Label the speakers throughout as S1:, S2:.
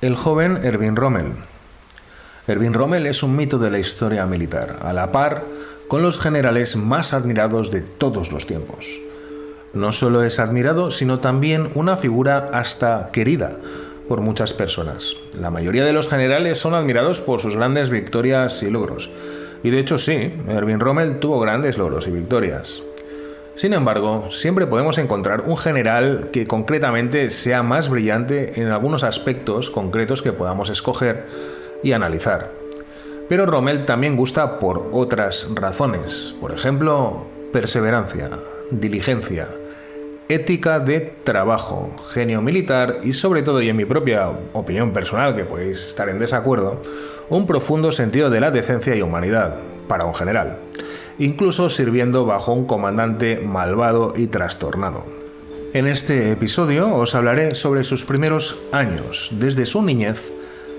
S1: El joven Erwin Rommel. Erwin Rommel es un mito de la historia militar, a la par con los generales más admirados de todos los tiempos. No solo es admirado, sino también una figura hasta querida por muchas personas. La mayoría de los generales son admirados por sus grandes victorias y logros. Y de hecho sí, Erwin Rommel tuvo grandes logros y victorias. Sin embargo, siempre podemos encontrar un general que concretamente sea más brillante en algunos aspectos concretos que podamos escoger y analizar. Pero Rommel también gusta por otras razones, por ejemplo, perseverancia, diligencia, ética de trabajo, genio militar y sobre todo, y en mi propia opinión personal, que podéis estar en desacuerdo, un profundo sentido de la decencia y humanidad para un general, incluso sirviendo bajo un comandante malvado y trastornado. En este episodio os hablaré sobre sus primeros años, desde su niñez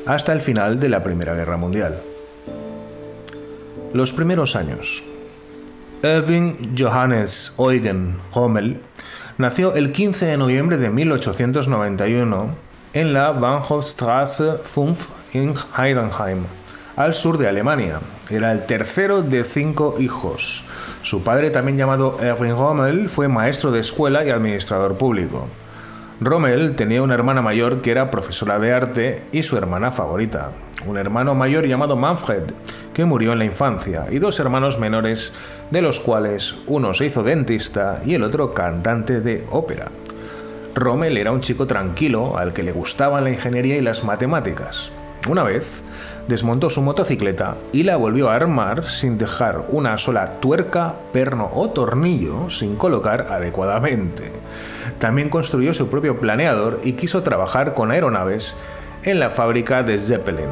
S1: hasta el final de la Primera Guerra Mundial. Los primeros años. Erwin Johannes Eugen Rommel nació el 15 de noviembre de 1891 en la Bahnhofstrasse 5 en Heidenheim, al sur de Alemania. Era el tercero de 5 hijos. Su padre, también llamado Erwin Rommel, fue maestro de escuela y administrador público. Rommel tenía una hermana mayor que era profesora de arte y su hermana favorita, un hermano mayor llamado Manfred, que murió en la infancia, y 2 hermanos menores, de los cuales uno se hizo dentista y el otro cantante de ópera. Rommel era un chico tranquilo al que le gustaban la ingeniería y las matemáticas. Una vez desmontó su motocicleta y la volvió a armar sin dejar una sola tuerca, perno o tornillo sin colocar adecuadamente. También construyó su propio planeador y quiso trabajar con aeronaves en la fábrica de Zeppelin.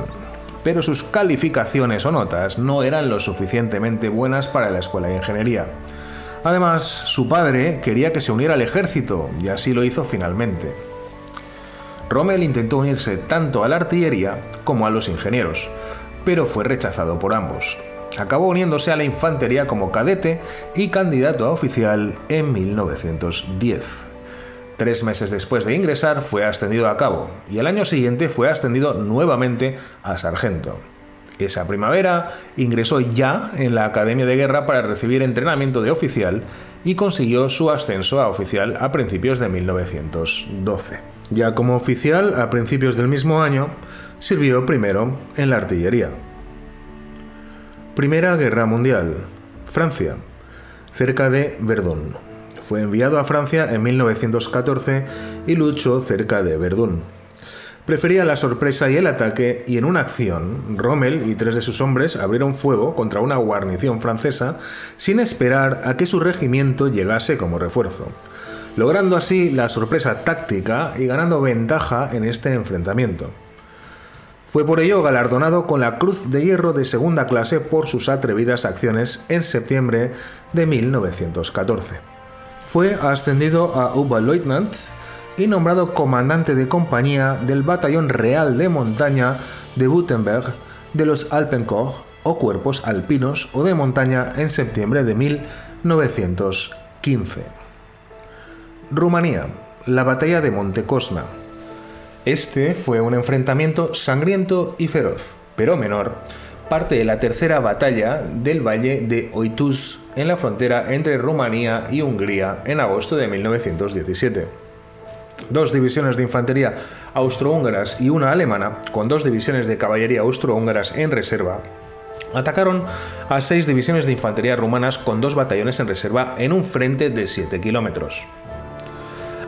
S1: Pero sus calificaciones o notas no eran lo suficientemente buenas para la escuela de ingeniería. Además, su padre quería que se uniera al ejército y así lo hizo finalmente. Rommel intentó unirse tanto a la artillería como a los ingenieros, pero fue rechazado por ambos. Acabó uniéndose a la infantería como cadete y candidato a oficial en 1910. 3 meses después de ingresar fue ascendido a cabo y al año siguiente fue ascendido nuevamente a sargento. Esa primavera ingresó ya en la Academia de Guerra para recibir entrenamiento de oficial y consiguió su ascenso a oficial a principios de 1912. Ya como oficial, a principios del mismo año, sirvió primero en la artillería. Primera Guerra Mundial. Francia, cerca de Verdún. Fue enviado a Francia en 1914 y luchó cerca de Verdún. Prefería la sorpresa y el ataque, y en una acción, Rommel y 3 de sus hombres abrieron fuego contra una guarnición francesa sin esperar a que su regimiento llegase como refuerzo, logrando así la sorpresa táctica y ganando ventaja en este enfrentamiento. Fue por ello galardonado con la Cruz de Hierro de segunda clase por sus atrevidas acciones en septiembre de 1914. Fue ascendido a Oberleutnant y nombrado comandante de compañía del Batallón Real de Montaña de Württemberg de los Alpenkorps o Cuerpos Alpinos o de Montaña en septiembre de 1915. Rumanía, la batalla de Montecosna. Este fue un enfrentamiento sangriento y feroz, pero menor, parte de la tercera batalla del Valle de Oituz en la frontera entre Rumanía y Hungría en agosto de 1917. 2 divisiones de infantería austrohúngaras y una alemana, con 2 divisiones de caballería austrohúngaras en reserva, atacaron a 6 divisiones de infantería rumanas con 2 batallones en reserva en un frente de 7 kilómetros.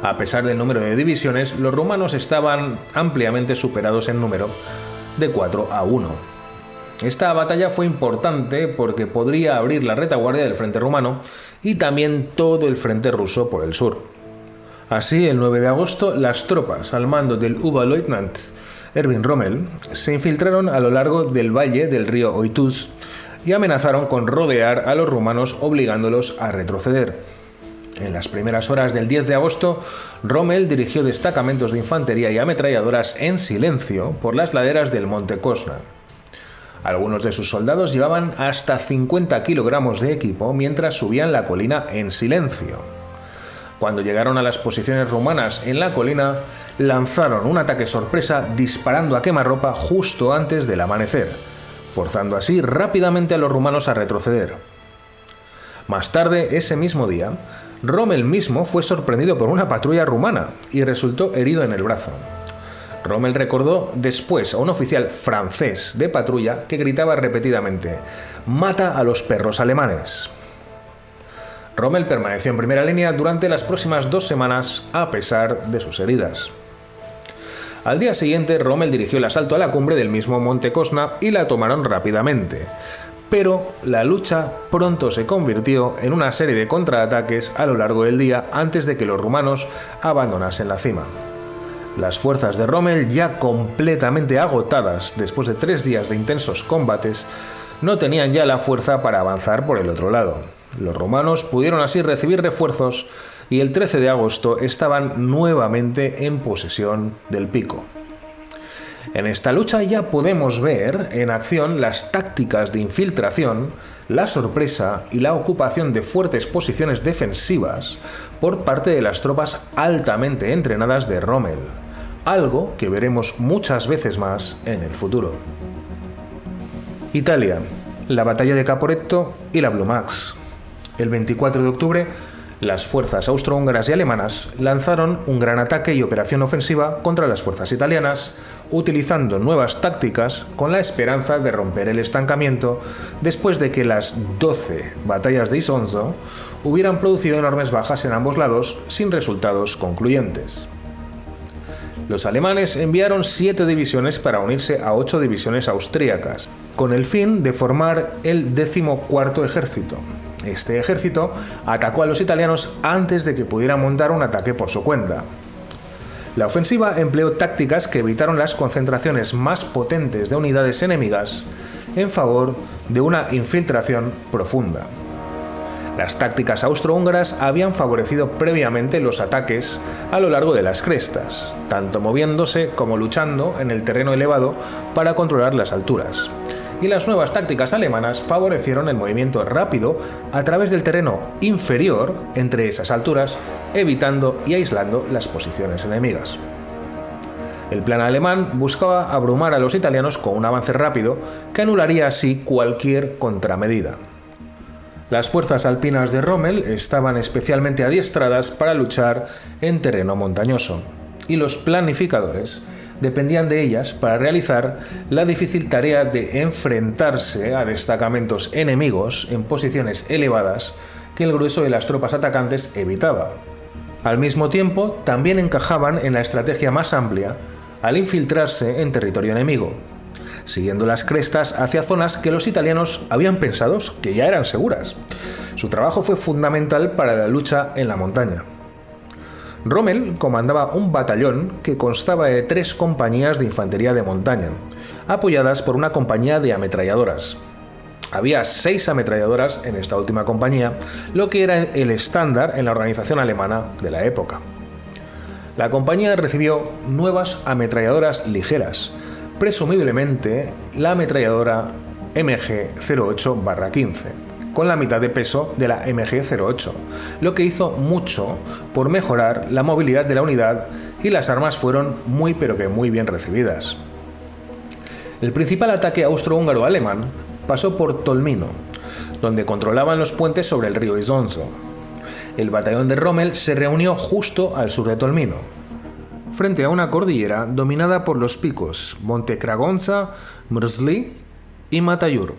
S1: A pesar del número de divisiones, los rumanos estaban ampliamente superados en número, de 4-1. Esta batalla fue importante porque podría abrir la retaguardia del frente rumano y también todo el frente ruso por el sur. Así, el 9 de agosto, las tropas al mando del Oberleutnant Erwin Rommel se infiltraron a lo largo del valle del río Oituz y amenazaron con rodear a los rumanos obligándolos a retroceder. En las primeras horas del 10 de agosto, Rommel dirigió destacamentos de infantería y ametralladoras en silencio por las laderas del Monte Kosna. Algunos de sus soldados llevaban hasta 50 kilogramos de equipo mientras subían la colina en silencio. Cuando llegaron a las posiciones rumanas en la colina, lanzaron un ataque sorpresa disparando a quemarropa justo antes del amanecer, forzando así rápidamente a los rumanos a retroceder. Más tarde, ese mismo día, Rommel mismo fue sorprendido por una patrulla rumana y resultó herido en el brazo. Rommel recordó después a un oficial francés de patrulla que gritaba repetidamente: «¡Mata a los perros alemanes!». Rommel permaneció en primera línea durante las próximas 2 semanas a pesar de sus heridas. Al día siguiente, Rommel dirigió el asalto a la cumbre del mismo Monte Cosna y la tomaron rápidamente. Pero la lucha pronto se convirtió en una serie de contraataques a lo largo del día antes de que los rumanos abandonasen la cima. Las fuerzas de Rommel, ya completamente agotadas después de 3 días de intensos combates, no tenían ya la fuerza para avanzar por el otro lado. Los rumanos pudieron así recibir refuerzos y el 13 de agosto estaban nuevamente en posesión del pico. En esta lucha ya podemos ver en acción las tácticas de infiltración, la sorpresa y la ocupación de fuertes posiciones defensivas por parte de las tropas altamente entrenadas de Rommel, algo que veremos muchas veces más en el futuro. Italia, la batalla de Caporetto y la Blue Max. El 24 de octubre, las fuerzas austrohúngaras y alemanas lanzaron un gran ataque y operación ofensiva contra las fuerzas italianas, utilizando nuevas tácticas con la esperanza de romper el estancamiento después de que las 12 batallas de Isonzo hubieran producido enormes bajas en ambos lados sin resultados concluyentes. Los alemanes enviaron 7 divisiones para unirse a 8 divisiones austríacas, con el fin de formar el 14º ejército. Este ejército atacó a los italianos antes de que pudieran montar un ataque por su cuenta. La ofensiva empleó tácticas que evitaron las concentraciones más potentes de unidades enemigas en favor de una infiltración profunda. Las tácticas austrohúngaras habían favorecido previamente los ataques a lo largo de las crestas, tanto moviéndose como luchando en el terreno elevado para controlar las alturas. Y las nuevas tácticas alemanas favorecieron el movimiento rápido a través del terreno inferior entre esas alturas, evitando y aislando las posiciones enemigas. El plan alemán buscaba abrumar a los italianos con un avance rápido que anularía así cualquier contramedida. Las fuerzas alpinas de Rommel estaban especialmente adiestradas para luchar en terreno montañoso, y los planificadores dependían de ellas para realizar la difícil tarea de enfrentarse a destacamentos enemigos en posiciones elevadas que el grueso de las tropas atacantes evitaba. Al mismo tiempo, también encajaban en la estrategia más amplia al infiltrarse en territorio enemigo, siguiendo las crestas hacia zonas que los italianos habían pensado que ya eran seguras. Su trabajo fue fundamental para la lucha en la montaña. Rommel comandaba un batallón que constaba de 3 compañías de infantería de montaña, apoyadas por una compañía de ametralladoras. Había 6 ametralladoras en esta última compañía, lo que era el estándar en la organización alemana de la época. La compañía recibió nuevas ametralladoras ligeras, presumiblemente la ametralladora MG-08-15, con la mitad de peso de la MG-08, lo que hizo mucho por mejorar la movilidad de la unidad, y las armas fueron muy bien recibidas. El principal ataque austrohúngaro-alemán pasó por Tolmino, donde controlaban los puentes sobre el río Isonzo. El batallón de Rommel se reunió justo al sur de Tolmino, frente a una cordillera dominada por los picos Monte Cragonza, Mrzli y Matayur.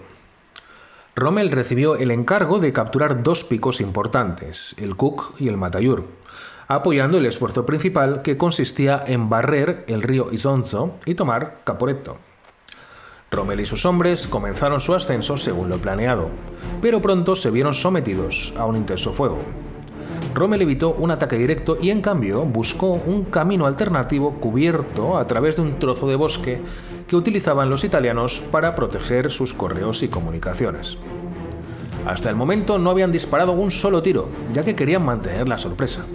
S1: Rommel recibió el encargo de capturar 2 picos importantes, el Kuk y el Matayur, apoyando el esfuerzo principal que consistía en barrer el río Isonzo y tomar Caporetto. Rommel y sus hombres comenzaron su ascenso según lo planeado, pero pronto se vieron sometidos a un intenso fuego. Rommel evitó un ataque directo y en cambio buscó un camino alternativo cubierto a través de un trozo de bosque que utilizaban los italianos para proteger sus correos y comunicaciones. Hasta el momento no habían disparado un solo tiro, ya que querían mantener la sorpresa.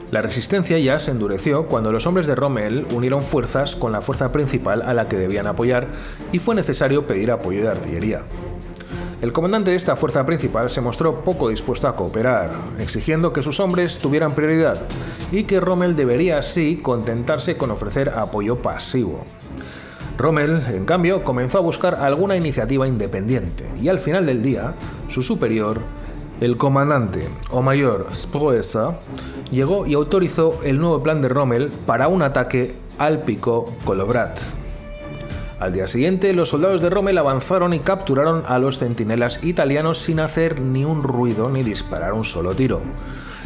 S1: La resistencia ya se endureció cuando los hombres de Rommel unieron fuerzas con la fuerza principal a la que debían apoyar y fue necesario pedir apoyo de artillería. El comandante de esta fuerza principal se mostró poco dispuesto a cooperar, exigiendo que sus hombres tuvieran prioridad y que Rommel debería así contentarse con ofrecer apoyo pasivo. Rommel, en cambio, comenzó a buscar alguna iniciativa independiente y al final del día, su superior, el comandante o mayor Sproesa, llegó y autorizó el nuevo plan de Rommel para un ataque al pico Kolowrat. Al día siguiente, los soldados de Rommel avanzaron y capturaron a los centinelas italianos sin hacer ni un ruido ni disparar un solo tiro.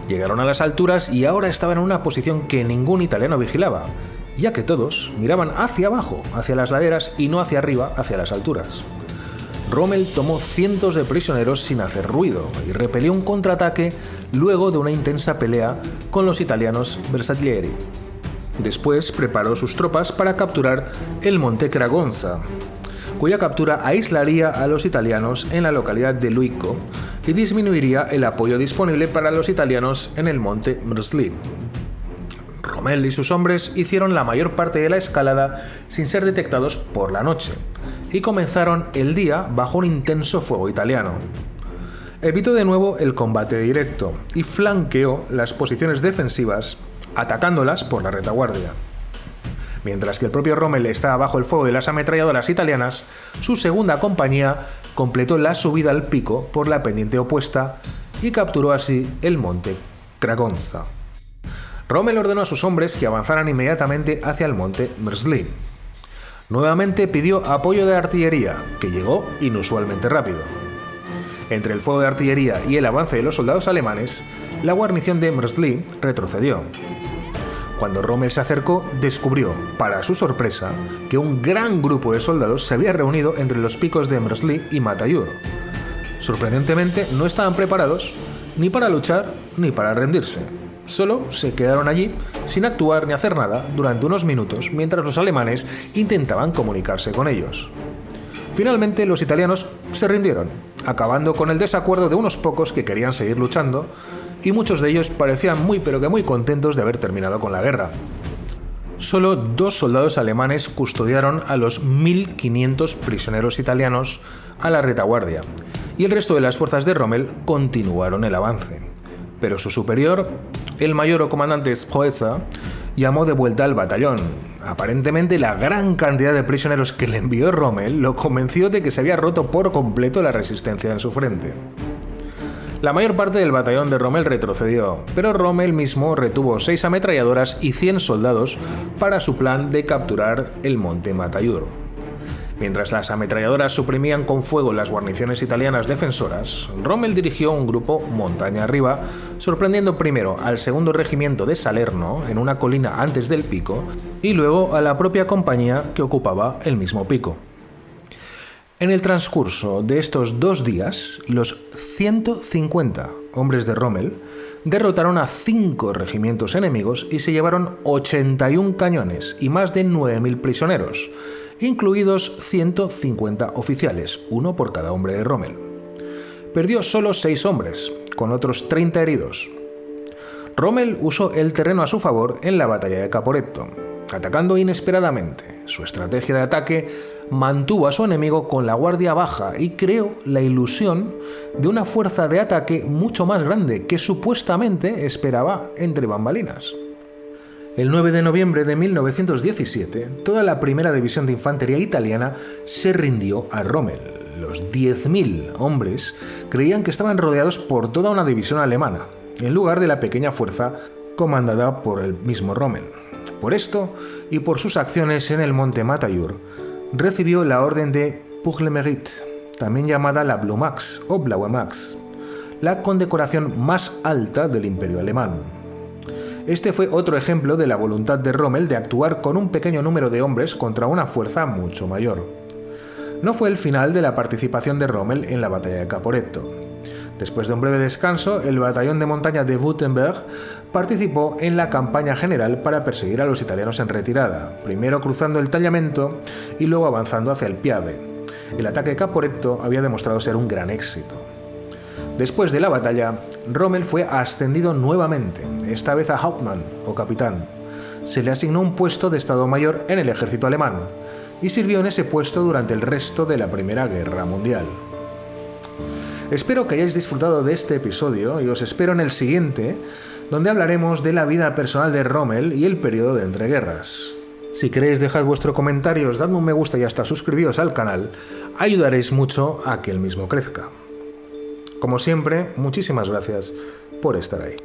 S1: Llegaron a las alturas y ahora estaban en una posición que ningún italiano vigilaba, ya que todos miraban hacia abajo, hacia las laderas y no hacia arriba, hacia las alturas. Rommel tomó cientos de prisioneros sin hacer ruido y repelió un contraataque luego de una intensa pelea con los italianos Bersaglieri. Después preparó sus tropas para capturar el Monte Cragonza, cuya captura aislaría a los italianos en la localidad de Luico y disminuiría el apoyo disponible para los italianos en el Monte Mrzli. Rommel y sus hombres hicieron la mayor parte de la escalada sin ser detectados por la noche y comenzaron el día bajo un intenso fuego italiano. Evitó de nuevo el combate directo y flanqueó las posiciones defensivas atacándolas por la retaguardia. Mientras que el propio Rommel estaba bajo el fuego de las ametralladoras italianas, su segunda compañía completó la subida al pico por la pendiente opuesta y capturó así el monte Cragonza. Rommel ordenó a sus hombres que avanzaran inmediatamente hacia el monte Mrzli. Nuevamente pidió apoyo de artillería, que llegó inusualmente rápido. Entre el fuego de artillería y el avance de los soldados alemanes, la guarnición de Mrzli retrocedió. Cuando Rommel se acercó, descubrió, para su sorpresa, que un gran grupo de soldados se había reunido entre los picos de Mrzli y Matayur. Sorprendentemente, no estaban preparados ni para luchar ni para rendirse. Solo se quedaron allí, sin actuar ni hacer nada, durante unos minutos, mientras los alemanes intentaban comunicarse con ellos. Finalmente, los italianos se rindieron, acabando con el desacuerdo de unos pocos que querían seguir luchando, y muchos de ellos parecían muy pero que muy contentos de haber terminado con la guerra. Solo 2 soldados alemanes custodiaron a los 1.500 prisioneros italianos a la retaguardia, y el resto de las fuerzas de Rommel continuaron el avance. Pero su superior, el mayor o comandante Sproesa, llamó de vuelta al batallón. Aparentemente la gran cantidad de prisioneros que le envió Rommel lo convenció de que se había roto por completo la resistencia en su frente. La mayor parte del batallón de Rommel retrocedió, pero Rommel mismo retuvo 6 ametralladoras y 100 soldados para su plan de capturar el monte Matayur. Mientras las ametralladoras suprimían con fuego las guarniciones italianas defensoras, Rommel dirigió un grupo montaña arriba, sorprendiendo primero al segundo regimiento de Salerno en una colina antes del pico y luego a la propia compañía que ocupaba el mismo pico. En el transcurso de estos 2 días, los 150 hombres de Rommel derrotaron a 5 regimientos enemigos y se llevaron 81 cañones y más de 9.000 prisioneros, incluidos 150 oficiales, uno por cada hombre de Rommel. Perdió solo 6 hombres, con otros 30 heridos. Rommel usó el terreno a su favor en la batalla de Caporetto, atacando inesperadamente. Su estrategia de ataque mantuvo a su enemigo con la guardia baja y creó la ilusión de una fuerza de ataque mucho más grande que supuestamente esperaba entre bambalinas. El 9 de noviembre de 1917, toda la primera división de infantería italiana se rindió a Rommel. Los 10.000 hombres creían que estaban rodeados por toda una división alemana, en lugar de la pequeña fuerza comandada por el mismo Rommel. Por esto, y por sus acciones en el monte Matayur, recibió la orden de Pour le Mérite, también llamada la Blue Max o Blaue Max, la condecoración más alta del Imperio Alemán. Este fue otro ejemplo de la voluntad de Rommel de actuar con un pequeño número de hombres contra una fuerza mucho mayor. No fue el final de la participación de Rommel en la batalla de Caporetto. Después de un breve descanso, el batallón de montaña de Württemberg participó en la campaña general para perseguir a los italianos en retirada, primero cruzando el Tagliamento y luego avanzando hacia el Piave. El ataque de Caporetto había demostrado ser un gran éxito. Después de la batalla, Rommel fue ascendido nuevamente, esta vez a Hauptmann o capitán. Se le asignó un puesto de Estado Mayor en el ejército alemán y sirvió en ese puesto durante el resto de la Primera Guerra Mundial. Espero que hayáis disfrutado de este episodio y os espero en el siguiente, donde hablaremos de la vida personal de Rommel y el periodo de entreguerras. Si queréis dejar vuestros comentarios, dadme un me gusta y hasta suscribíos al canal, ayudaréis mucho a que el mismo crezca. Como siempre, muchísimas gracias por estar ahí.